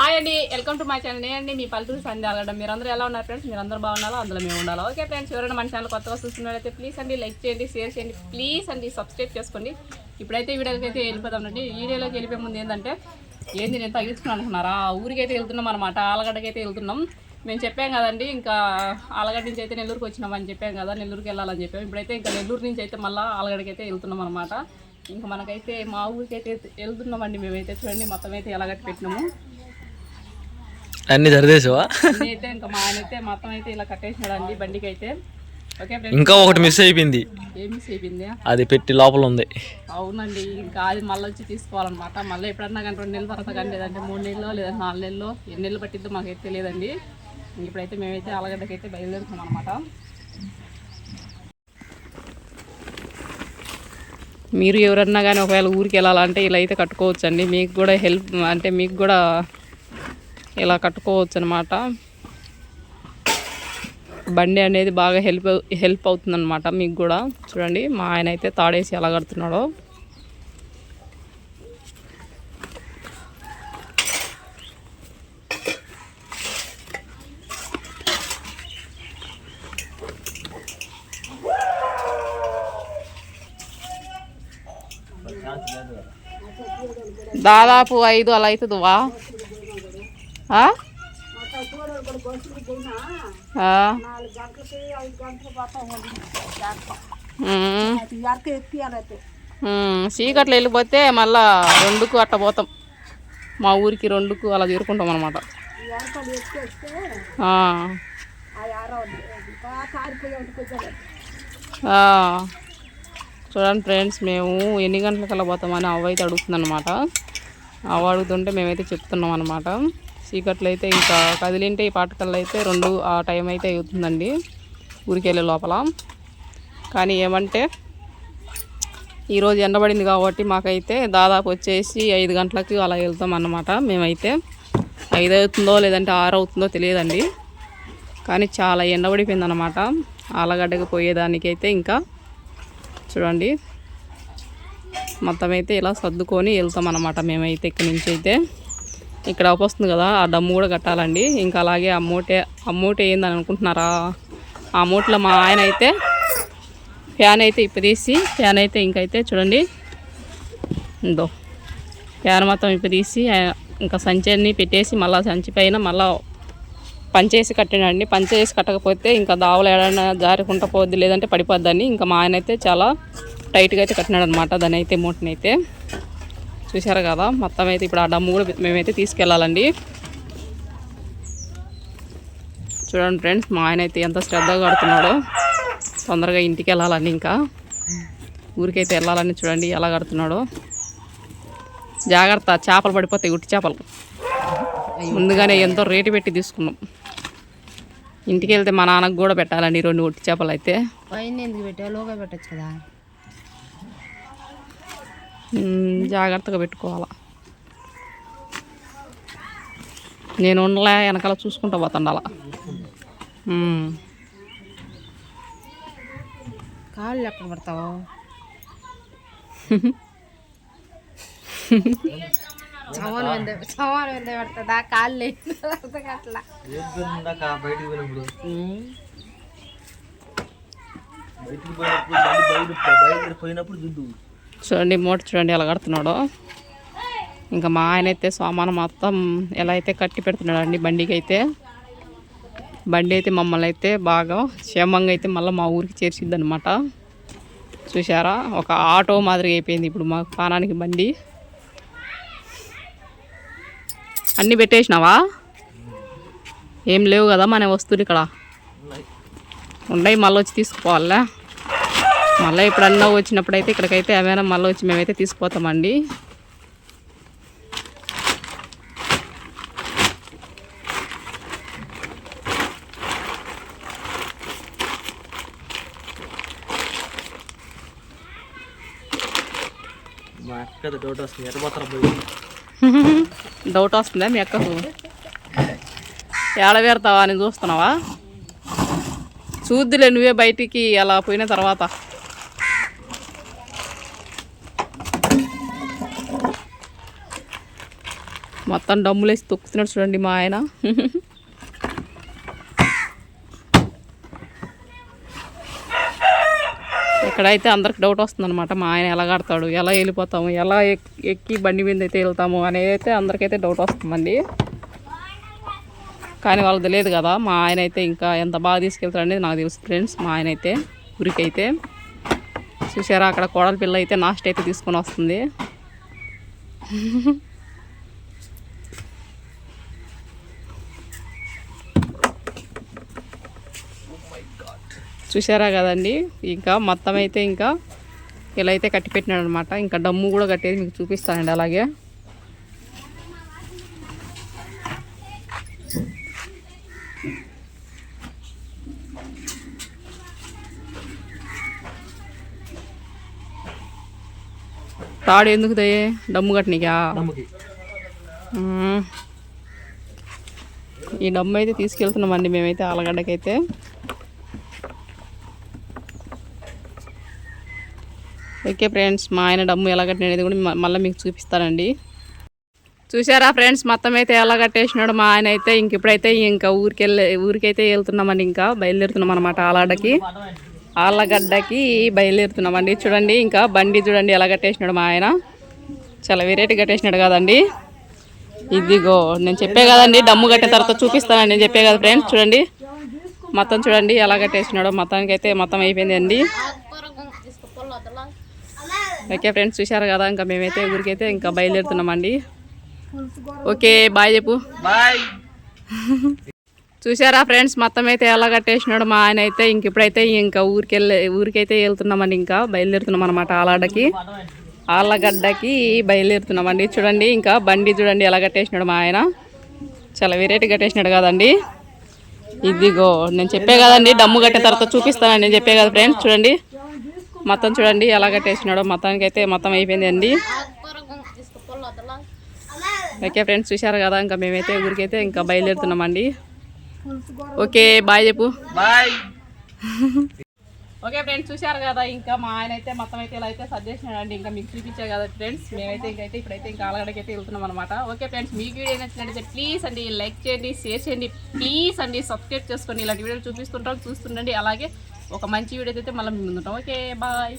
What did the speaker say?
Hi అండి, welcome to my channel. నేనండి మీ పల్లెటూరు సంధ్య అలగడం. మీరందరూ ఎలా ఉన్నారు ఫ్రెండ్స్? మీరందరూ బాగున్నారో అందులో మేము ఉండాలి. ఓకే ఫ్రెండ్స్, ఎవరైనా మన ఛానల్ కొత్తగా చూస్తున్నట్లయితే ప్లీజ్ అండి లైక్ చేయండి, షేర్ చేయండి, ప్లీజ్ అండి సబ్స్క్రైబ్ చేసుకోండి. ఇప్పుడైతే వీడియోకి అయితే వెళ్ళిపోదామండి. వీడియోలోకి వెళ్ళిపోయే ముందు ఏంటంటే ఏంది నేను తగ్గించుకున్నాను అనుకున్నారా? ఊరికైతే వెళ్తున్నాం అనమాట, ఆలగడ్డకి అయితే వెళ్తున్నాం. మేము చెప్పాం కదండి, ఇంకా ఆలగడ్డ నుంచి అయితే నెల్లూరుకి వచ్చినామని చెప్పాం కదా, నెల్లూరుకి వెళ్ళాలని చెప్పాము. ఇప్పుడైతే ఇంకా నెల్లూరు నుంచి అయితే మళ్ళీ ఆలగడ్డకి అయితే వెళ్తున్నాం అనమాట. ఇంకా మనకైతే మా ఊరికి అయితే వెళ్తున్నామండి. మేమైతే చూడండి మొత్తం అయితే ఎలాగట్టి పెట్టినాము అన్ని సరిదేసావా? అయితే ఇంకా మా ఆయన అయితే మొత్తం అయితే ఇలా కట్టేసినాడండి బండికి అయితే. ఓకే, ఇంకా ఒకటి మిస్ అయిపోయింది. ఏం మిస్ అయిపోయింది? అది పెట్టి లోపల ఉంది. అవునండి, ఇంకా అది మళ్ళీ వచ్చి తీసుకోవాలన్నమాట. మళ్ళీ ఎప్పుడన్నా కానీ 2 నెలల తర్వాత కానీ, లేదంటే 3 నెలలు లేదంటే 4 నెలలు, ఎన్ని నెలలు పట్టిద్దో మాకైతే తెలియదండి. ఇప్పుడైతే మేమైతే ఆలగడ్డకి అయితే బయలుదేరుతున్నాం అనమాట. మీరు ఎవరన్నా కానీ ఒకవేళ ఊరికి వెళ్ళాలంటే ఇలా అయితే కట్టుకోవచ్చు అండి. మీకు కూడా హెల్ప్ అంటే మీకు కూడా ఇలా కట్టుకోవచ్చు అనమాట. బండి అనేది బాగా హెల్ప్ అవుతుంది అనమాట మీకు కూడా. చూడండి మా ఆయన అయితే తాడేసి ఎలా కడుతున్నాడో. దాదాపు 5 అలా అవుతుందివా. చీకట్లు వెళ్ళిపోతే మళ్ళా 2కు అట్ట పోతాం. మా ఊరికి 2కు అలా చేరుకుంటాం అనమాట. చూడండి ఫ్రెండ్స్, మేము ఎన్ని గంటలకల్లా పోతామని అవ్వైతే అడుగుతుంది అనమాట. అవ్వ అడుగుతుంటే మేమైతే చెప్తున్నాం అనమాట. చీకట్లు అయితే ఇంకా కదిలింటే ఈ పాటకల్లో అయితే 2 ఆ టైం అయితే అవుతుందండి ఊరికి వెళ్ళే లోపల. కానీ ఏమంటే ఈరోజు ఎండబడింది కాబట్టి మాకైతే దాదాపు వచ్చేసి 5 గంటలకి అలా వెళ్తాం అన్నమాట. మేమైతే 5 అవుతుందో లేదంటే 6 అవుతుందో తెలియదండి. కానీ చాలా ఎండబడిపోయింది అనమాట ఆలగడ్డకి పోయేదానికైతే. ఇంకా చూడండి మొత్తం అయితే ఇలా సర్దుకొని వెళ్తాం అన్నమాట మేమైతే. ఇక్కడి నుంచి అయితే ఇక్కడ వస్తుంది కదా, ఆ డమ్ము కూడా కట్టాలండి. ఇంకా అలాగే ఆ మూట ఏందని అనుకుంటున్నారా? ఆ మూటలో మా ఆయన అయితే ఫ్యాన్ అయితే ఇప్పదీసి ఫ్యాన్ అయితే ఇంకైతే చూడండి ఇందో ఫ్యాన్ మొత్తం ఇప్పదీసి ఇంకా సంచిని పెట్టేసి మళ్ళీ సంచి పైన మళ్ళీ పంచేసి కట్టినండి. పంచేసి కట్టకపోతే ఇంకా దావలు ఏడైనా జారుకుంటా పోద్ది, లేదంటే పడిపోద్దని ఇంకా మా ఆయన అయితే చాలా టైట్గా అయితే కట్టినాడు అనమాట దాని అయితే మూటనైతే. చూసారు కదా మొత్తం అయితే. ఇప్పుడు ఆ డమ్ము కూడా మేమైతే తీసుకెళ్ళాలండి. చూడండి ఫ్రెండ్స్, మా ఆయన అయితే ఎంత శ్రద్ధగా కడుతున్నాడో. తొందరగా ఇంటికి వెళ్ళాలండి, ఇంకా ఊరికైతే వెళ్ళాలని. చూడండి ఎలా కడుతున్నాడో. జాగ్రత్త, చేపలు పడిపోతాయి, ఉట్టి చేపలు. ముందుగానే ఎంతో రేటు పెట్టి తీసుకున్నాం. ఇంటికి వెళ్తే మా నాన్నకు కూడా పెట్టాలండి 2 ఉట్టి చేపలు అయితే. పెట్టచ్చు కదా, జాగ్రత్తగా పెట్టుకోవాలా. నేను ఉండలే, వెనకాల చూసుకుంటూ పోతుండాల. కాళ్ళు ఎక్కడ పడతావు? పడుతుందా కాళ్ళు? అట్లా చూడండి మూట చూడండి ఎలా కడుతున్నాడో. ఇంకా మా ఆయన అయితే సామాను మొత్తం ఎలా అయితే కట్టి పెడుతున్నాడు అండి బండికి అయితే. బండి అయితే మమ్మల్ని అయితే బాగా క్షేమంగా అయితే మళ్ళీ మా ఊరికి చేర్చిద్ది అనమాట. చూసారా, ఒక ఆటో మాదిరిగా అయిపోయింది ఇప్పుడు మా పానానికి బండి. అన్నీ పెట్టేసినావా? ఏం లేవు కదా మన వస్తువులు ఇక్కడ ఉన్నాయి, మళ్ళీ వచ్చి తీసుకుపోవాలా. మళ్ళీ ఎప్పుడన్నా వచ్చినప్పుడైతే ఇక్కడికైతే ఏమైనా మళ్ళీ వచ్చి మేమైతే తీసుకుపోతామండి. డౌట్ వస్తుందా మీ అక్కకు? ఏడవేరుతావా అని చూస్తున్నావా? చూద్దులే నువ్వే బయటికి అలా పోయిన తర్వాత. మొత్తం డమ్ములేసి తొక్కుతున్నాడు చూడండి మా ఆయన. ఇక్కడైతే అందరికి డౌట్ వస్తుందన్నమాట, మా ఆయన ఎలా కడతాడు, ఎలా వెళ్ళిపోతాము, ఎలా ఎక్కి బండి మీద అయితే వెళ్తాము అనేది అయితే అందరికైతే డౌట్ వస్తుందండి. కానీ వాళ్ళకి తెలియదు కదా, మా ఆయన అయితే ఇంకా ఎంత బాగా తీసుకెళ్తాడు అనేది నాకు తెలుసు ఫ్రెండ్స్. మా ఆయన అయితే ఊరికైతే చూసారా, అక్కడ కోడల పిల్ల అయితే నాస్ట్ అయితే తీసుకొని వస్తుంది. చూసారా కదండి, ఇంకా మొత్తం అయితే ఇంకా ఇలా అయితే కట్టి పెట్టినాడు అనమాట. ఇంకా డమ్ము కూడా కట్టేది మీకు చూపిస్తానండి. అలాగే తాడు ఎందుకు దయ్యే, డమ్ము కట్టనికా? ఈ డమ్ము అయితే తీసుకెళ్తున్నామండి మేమైతే ఆలగడ్డకైతే. ఓకే ఫ్రెండ్స్, మా ఆయన డమ్ము ఎలా కట్టినది కూడా మళ్ళీ మీకు చూపిస్తానండి. చూసారా ఫ్రెండ్స్, మొత్తం అయితే ఎలా కట్టేసినాడు మా ఆయన అయితే. ఇప్పుడైతే ఇంకా ఊరికైతే వెళ్తున్నామండి, ఇంకా బయలుదేరుతున్నాం అనమాట. ఆళ్ళగడ్డకి బయలుదేరుతున్నామండి. చూడండి ఇంకా బండి చూడండి ఎలా కట్టేసినాడు మా ఆయన, చాలా వెరైటీ కట్టేసినాడు కదండి. ఇదిగో నేను చెప్పే కదండి, డమ్ము కట్టిన తర్వాత చూపిస్తానండి, నేను చెప్పే కదా ఫ్రెండ్స్. చూడండి మొత్తం చూడండి ఎలా కట్టేసినాడో. మొత్తానికి అయితే మొత్తం అయిపోయింది అండి. ఓకే ఫ్రెండ్స్, చూశారు కదా, ఇంకా మేమైతే ఊరికైతే ఇంకా బయలుదేరుతున్నామండి. ఓకే బాయ్ చెప్పు. బాయ్. చూసారా ఫ్రెండ్స్, మొత్తం అయితే ఎలా కట్టేసినాడు మా ఆయన అయితే. ఇప్పుడైతే ఇంకా ఊరికైతే వెళ్తున్నామండి, ఇంకా బయలుదేరుతున్నాం అనమాట. ఆళ్ళగడ్డకి బయలుదేరుతున్నామండి. చూడండి ఇంకా బండి చూడండి ఎలా కట్టేసినాడు మా ఆయన, చాలా వెరైటీ కట్టేసినాడు కదండి. ఇదిగో నేను చెప్పే కదండి, డమ్ము కట్టిన తర్వాత చూపిస్తానండి, నేను చెప్పే కదా ఫ్రెండ్స్. చూడండి మొత్తం చూడండి ఎలా కట్టేసినాడో. మొత్తానికి అయితే మొత్తం అయిపోయింది అండి. ఓకే ఫ్రెండ్స్, చూశారు కదా, ఇంకా మేమైతే ఊరికైతే ఇంకా బయలుదేరుతున్నామండి. ఓకే బాయ్ చెప్పు. బాయ్. ఓకే ఫ్రెండ్స్, చూశారు కదా, ఇంకా మా ఆయన అయితే మొత్తం అయితే ఇలా అయితే సజెషన్ ఇంకా మీకు చూపించారు కదా ఫ్రెండ్స్. మేమైతే ఇప్పుడైతే ఇంకా ఆలగడ్డకి అయితే వెళ్తున్నాం అనమాట. ఓకే ఫ్రెండ్స్, మీకు వీడియో నచ్చినట్లయితే ప్లీజ్ అండి లైక్ చేయండి, షేర్ చేయండి, ప్లీజ్ అండి సబ్స్క్రైబ్ చేసుకోండి. ఇలాంటి వీడియోలు చూస్తుండండి. అలాగే ఒక మంచి వీడియో అయితే మళ్ళీ ముందుంటాం. Okay bye.